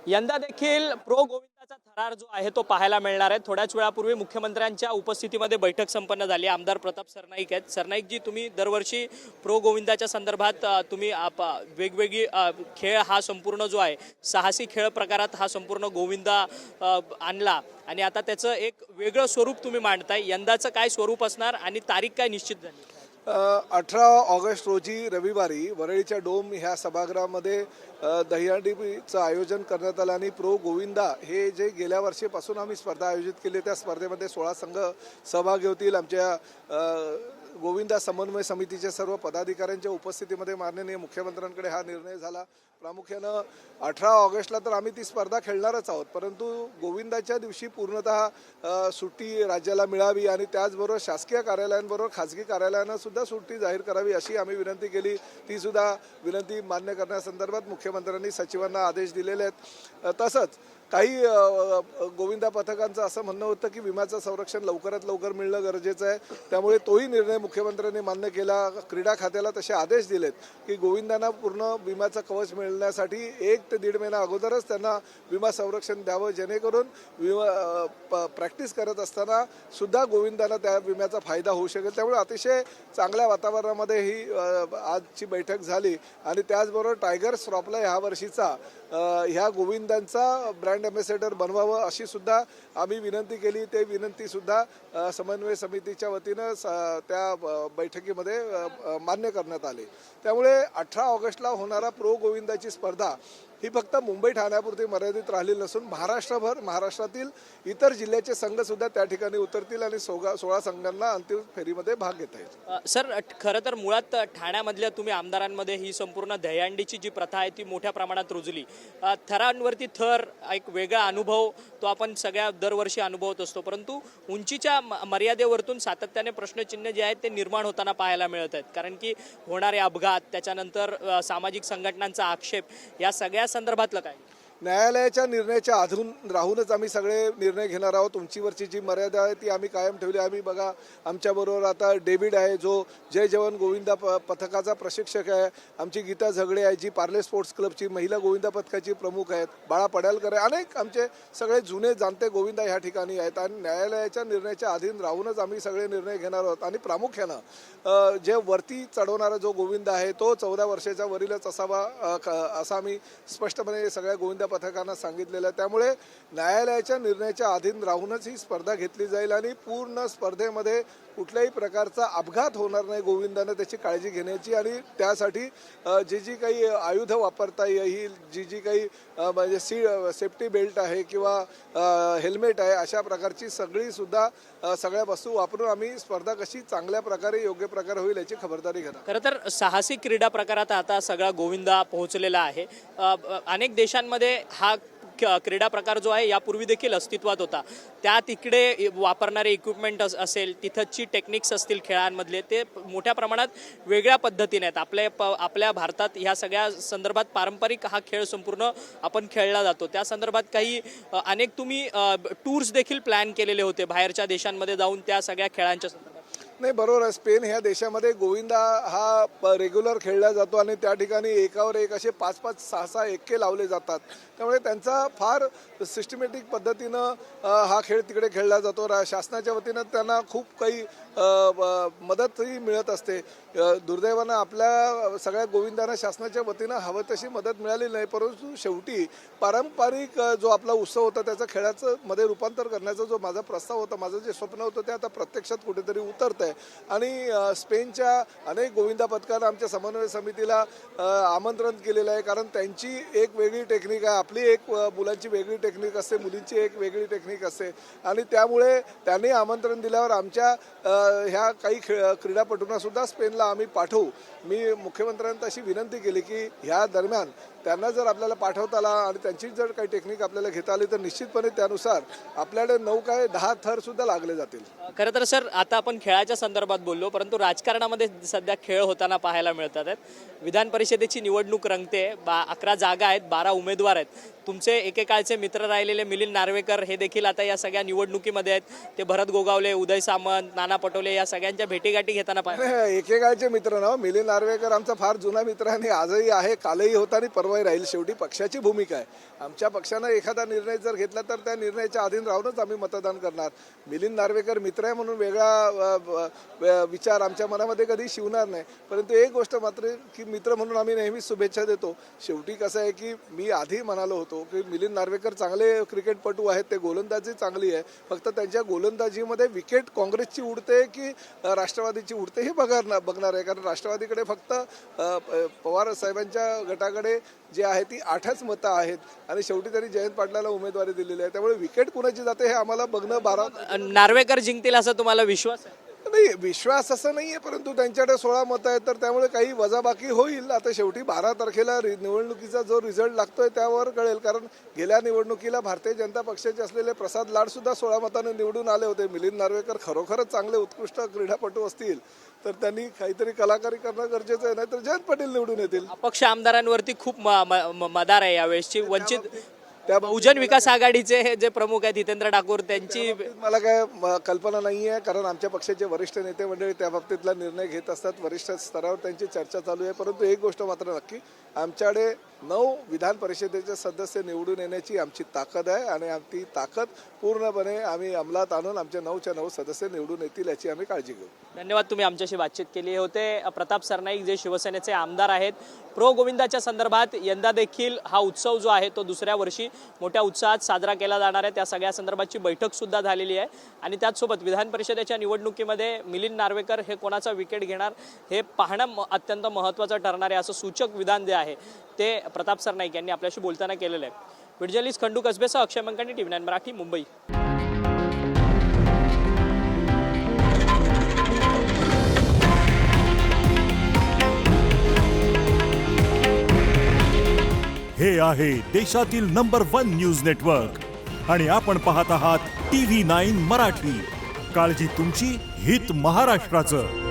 यंदा देखील प्रो गोविंदाचा थरार जो आहे तो पाहायला मिळणार आहे। थोड्याच वेळापूर्वी मुख्यमंत्र्यांच्या उपस्थितीमध्ये बैठक संपन्न झाली। आमदार प्रताप सरनाईक आहेत। सरनाईकजी, तुम्ही दरवर्षी प्रो गोविंदाच्या संदर्भात तुम्ही वेगवेगळी खेळ हा संपूर्ण जो आहे साहसी खेळ प्रकारात हा संपूर्ण गोविंदा आणला आणि आता त्याचं एक वेगळं स्वरूप तुम्ही मांडताय। यंदाचं काय स्वरूप असणार आणि तारीख काय निश्चित झाली? 18 ऑगस्ट रोजी रविवारी वरळीच्या डोम ह्या सभागृहामध्ये दहीहंडीचं आयोजन करण्यात आलं आणि प्रो गोविंदा हे जे गेल्या वर्षीपासून आम्ही स्पर्धा आयोजित केली त्या स्पर्धेमध्ये 16 संघ सहभागी होतील। आमच्या गोविंदा समन्वय समितीच्या सर्व पदाधिकाऱ्यांच्या उपस्थितीमध्ये माननीय मुख्यमंत्र्यांकडे हा निर्णय झाला। प्रामुख्यानं 18 ऑगस्टला तर आम्ही ती स्पर्धा खेळणारच आहोत, परंतु गोविंदाच्या दिवशी पूर्णतः सुट्टी राज्याला मिळावी आणि त्याचबरोबर शासकीय कार्यालयांबरोबर खाजगी कार्यालयांना सुद्धा सुट्टी जाहीर करावी अशी आम्ही विनंती केली। ती सुद्धा विनंती मान्य करण्यासंदर्भात मुख्यमंत्र्यांनी सचिवांना आदेश दिलेले आहेत। तसंच काही गोविंदा पथकांचं असं म्हणणं होतं की विम्याचं संरक्षण लवकरात लवकर मिळणं गरजेचं आहे, त्यामुळे तोही निर्णय मुख्यमंत्र्यांनी मान्य केला। क्रीडा खात्याला तसे आदेश दिलेत की गोविंदांना पूर्ण विम्याचं कवच मिळण्यासाठी 1 ते 1.5 महिना अगोदरच त्यांना विमा संरक्षण द्यावं, जेणेकरून प्रॅक्टिस करत असताना सुद्धा गोविंदांना त्या विम्याचा फायदा होऊ शकेल। त्यामुळे अतिशय चांगल्या वातावरणामध्ये ही आजची बैठक झाली आणि त्याचबरोबर टायगर श्रॉफला ह्या वर्षीचा ह्या गोविंदांचा ब्रँड ॲम्बॅसेडर बनवावं अशी सुद्धा आम्ही विनंती केली। ते विनंती सुद्धा समन्वय समितीच्या वतीनं त्या बैठकीमध्ये मान्य करण्यात आली। त्यामुळे 18 ऑगस्टला होणारा प्रो गोविंदाची स्पर्धा ही फक्त मुंबई ठाण्यापुरती मर्यादित राहिलेली नसून महाराष्ट्रातील इतर जिल्ह्याचे संघ सुद्धा त्या ठिकाणी उतरतील आणि 16 संघांना अंतिम फेरीमध्ये भाग घेता येईल। सर, खरं तर मुळात ठाण्यामधल्या तुम्ही आमदारांमध्ये ही संपूर्ण दहीहंडीची जी प्रथा आहे ती मोठ्या प्रमाणात रुजली। थरांवरती थर एक वेगळा अनुभव तो आपण सगळ्या दरवर्षी अनुभवत असतो, परंतु उंचीच्या मर्यादेवरतून सातत्याने प्रश्नचिन्ह जे आहेत ते निर्माण होताना पाहायला मिळत आहेत। कारण की होणारे अपघात, त्याच्यानंतर सामाजिक संघटनांचा आक्षेप, या सगळ्या संदर्भातलं काय? न्यायालयाच्या निर्णयाच्या अधून राहूनच आम्ही सगळे निर्णय घेणार आहोत। उंचीवरची जी मर्यादा आहे ती आम्ही कायम ठेवली। आम्ही बघा, आमच्याबरोबर आता डेव्हिड आहे जो जय जवान गोविंदा पथकाचा प्रशिक्षक आहे, आमची गीता झगडे आहे जी पार्ले स्पोर्ट्स क्लबची महिला गोविंदा पथकाची प्रमुख आहेत, बाळा पड्यालकर आहे, अनेक आमचे सगळे जुने जाणते गोविंदा ह्या ठिकाणी आहेत आणि न्यायालयाच्या निर्णयाच्या अधीन राहूनच आम्ही सगळे निर्णय घेणार आहोत। आणि प्रामुख्यानं जे वरती चढवणारा जो गोविंदा आहे तो 14 वर्षाच्या वरीलच असावा असं आम्ही स्पष्टपणे सगळ्या गोविंदा पथकांना सांगितलेलं आहे। त्यामुळे न्यायालयाच्या निर्णयाच्या अधीन राहूनच ही स्पर्धा घेतली जाईल आणि पूर्ण स्पर्धेमध्ये कुठल्याही प्रकारचा अपघात होणार नाही गोविंदानं त्याची काळजी घेण्याची आणि त्यासाठी जी काही आयुधं वापरता येईल, जी काही म्हणजे सेफ्टी बेल्ट आहे किंवा हेल्मेट आहे, अशा प्रकारची सगळ्या वस्तू वापरून आम्ही स्पर्धा कशी चांगल्या प्रकारे योग्य प्रकारे होईल याची खबरदारी घेणार। खरं तर साहसी क्रीडा प्रकारात आता सगळा गोविंदा पोहोचलेला आहे। अनेक देशांमध्ये हा क्रीडा प्रकार जो आहे यापूर्वी देखील अस्तित्वात होता। त्या तिकडे वापरणारे इक्विपमेंट असेल, तिथंची टेक्निक्स असतील खेळांमधले, ते मोठ्या प्रमाणात वेगळ्या पद्धतीने आहेत। आपल्या भारतात ह्या सगळ्या संदर्भात पारंपरिक हा खेळ संपूर्ण आपण खेळला जातो। त्या संदर्भात काही अनेक तुम्ही टूर्स देखील प्लॅन केलेले होते बाहेरच्या देशांमध्ये जाऊन त्या सगळ्या खेळांच्या संदर्भात। नाही, बरोबर आहे। स्पेन ह्या देशामध्ये गोविंदा हा रेग्युलर खेळला जातो आणि त्या ठिकाणी एकावर एक असे 5-5, 6-6 एक्के लावले जातात। त्यामुळे त्यांचा फार सिस्टमॅटिक पद्धतीनं हा खेळ तिकडे खेळला जातो। शासनाच्या वतीनं त्यांना खूप काही मदतही मिळत असते। दुर्दैवानं आपल्या सगळ्या गोविंदांना शासनाच्या वतीनं हवं तशी मदत मिळाली नाही, परंतु शेवटी पारंपरिक जो आपला उत्सव होता त्याचं खेळाचं मध्ये रूपांतर करण्याचा जो माझा प्रस्ताव होता, माझं जे स्वप्न होतं ते आता प्रत्यक्षात कुठेतरी उतरतं आहे। आणि स्पेनच्या अनेक गोविंदा पथकांना आमच्या समन्वय समितीला आमंत्रण केलेलं आहे, कारण त्यांची एक वेगळी टेक्निक आहे, आपली एक मुलांची वेगळी टेक्निक असते, मुलींची एक वेगळी टेक्निक असते आणि त्यामुळे त्यांनी आमंत्रण दिल्यावर आमच्या ह्या काही क्रीडापटूंना सुद्धा स्पेनला आम्ही पाठवू। मी मुख्यमंत्र्यांना अशी विनंती केली की ह्या दरम्यान त्यांना जर आपल्याला पाठवता आला आणि त्यांची जर काही टेक्निक आपल्याला घेता आली तर निश्चितपणे त्यानुसार आपल्याकडे 9 काय 10 थर सुद्धा लागले जातील। खरं तर सर, आता आपण खेळाच्या संदर्भात बोललो, परंतु राजकारणामध्ये सध्या खेळ होताना पाहायला मिळतात आहेत। विधान परिषदेची निवडणूक रंगते, 11 जागा आहेत, 12 उमेदवार आहेत। तुमचे एकेकाळचे मित्र राहिलेले मिलिंद नार्वेकर हे देखील आता या सगळ्या निवडणुकीमध्ये आहेत। ते भरत गोगावले, उदय सामंत, नाना पटोले या सगळ्यांच्या भेटीगाठी घेताना एकेकाळचे मित्र ना, मिलिंद नार्वेकर आमचा फार जुना मित्र आणि आजही आहे, कालही होता आणि परवा कारवाई राहील, शेवटी पक्षाची भूमिका आहे. आमच्या पक्षानं एखादा निर्णय जर घेतला तर त्या निर्णयाच्या अधीन राहूनच आम्ही मतदान करणार. मिलिंद नार्वेकर मित्र आहे म्हणून वेगळा विचार आमच्या मनामध्ये कधी शिवणार नाही. परंतु एक गोष्ट मात्र की मित्र म्हणून आम्ही नेहमीच शुभेच्छा देतो. शेवटी कसं आहे की मी आधी म्हणालो होतो की मिलिंद नार्वेकर चांगले क्रिकेटपटू आहेत, ते गोलंदाजी चांगली आहे, फक्त त्यांच्या गोलंदाजीमध्ये विकेट काँग्रेसची उडते की राष्ट्रवादीची उडते हे बघणार आहे. कारण राष्ट्रवादीकडे फक्त पवार साहेबांच्या गटाकडे जे आहे ती 8च मतं आहेत आणि शेवटी त्यांनी जयंत पाटलाला उमेदवारी दिलेली आहे. त्यामुळे विकेट कुणाची जाते हे आम्हाला बघणं 12 नार्वेकर जिंकतील असा तुम्हाला विश्वास आहे? नाही, विश्वास असं नाही आहे, परंतु त्यांच्याकडे 16 मतं आहेत तर त्यामुळे काही वजाबाकी होईल. आता शेवटी 12 तारखेला निवडणुकीचा जो रिझल्ट लागतोय त्यावर कळेल. कारण गेल्या निवडणुकीला भारतीय जनता पक्षाचे असलेले प्रसाद लाड सुद्धा 16 मतांनी निवडून आले होते. मिलिंद नार्वेकर खरोखरच चांगले उत्कृष्ट क्रीडापटू असतील तर त्यांनी काहीतरी कलाकारी करणं गरजेचं आहे, नाही तर जयंत पाटील निवडून येतील. अपक्ष आमदारांवरती खूप मदार आहे यावेळेसची. वंचित त्या बहुजन विकास आघाडीचे हे जे प्रमुख आहेत हितेंद्र ठाकूर त्यांची मला काय कल्पना नाही आहे, कारण आमच्या पक्षाचे वरिष्ठ नेते मंडळी त्या बाबतीतला निर्णय घेत असतात. वरिष्ठ स्तरावर त्यांची चर्चा चालू आहे. परंतु एक गोष्ट मात्र नक्की, आमच्याकडे 9 विधान परिषदेचे सदस्य निवडून येण्याची आमची ताकद आहे आणि ती ताकद पूर्णपणे आम्ही अंमलात आणून आमचे 9च्या 9 सदस्य निवडून येतील याची आम्ही काळजी घेऊ. धन्यवाद. तुम्ही आमच्याशी बातचीत केली. होते प्रताप सरनाईक, जे शिवसेनेचे आमदार आहेत. प्रो गोविंदाच्या संदर्भात यंदा देखील हा उत्सव जो आहे तो दुसऱ्या वर्षी मोठ्या उत्साहात साजरा केला जाणार आहे. त्या सगळ्या संदर्भाची बैठक सुद्धा झालेली आहे आणि त्याचसोबत विधान परिषदेच्या निवडणुकीमध्ये मिलिंद नार्वेकर हे कोणाचा विकेट घेणार हे पाहणं अत्यंत महत्त्वाचं ठरणार आहे, असं सूचक विधान जे आहे ते प्रताप सरनाईक यांनी आपल्याशी बोलताना केलेलं आहे. व्हिडिओ जर्नलिस्ट खंडू कसबेसह अक्षय मंकानी, TV9 मराठी, मुंबई. हे आहे देशातील नंबर 1 न्यूज नेटवर्क आणि आपण पाहत आहात TV9 मराठी. काळजी तुमची, हित महाराष्ट्राचं.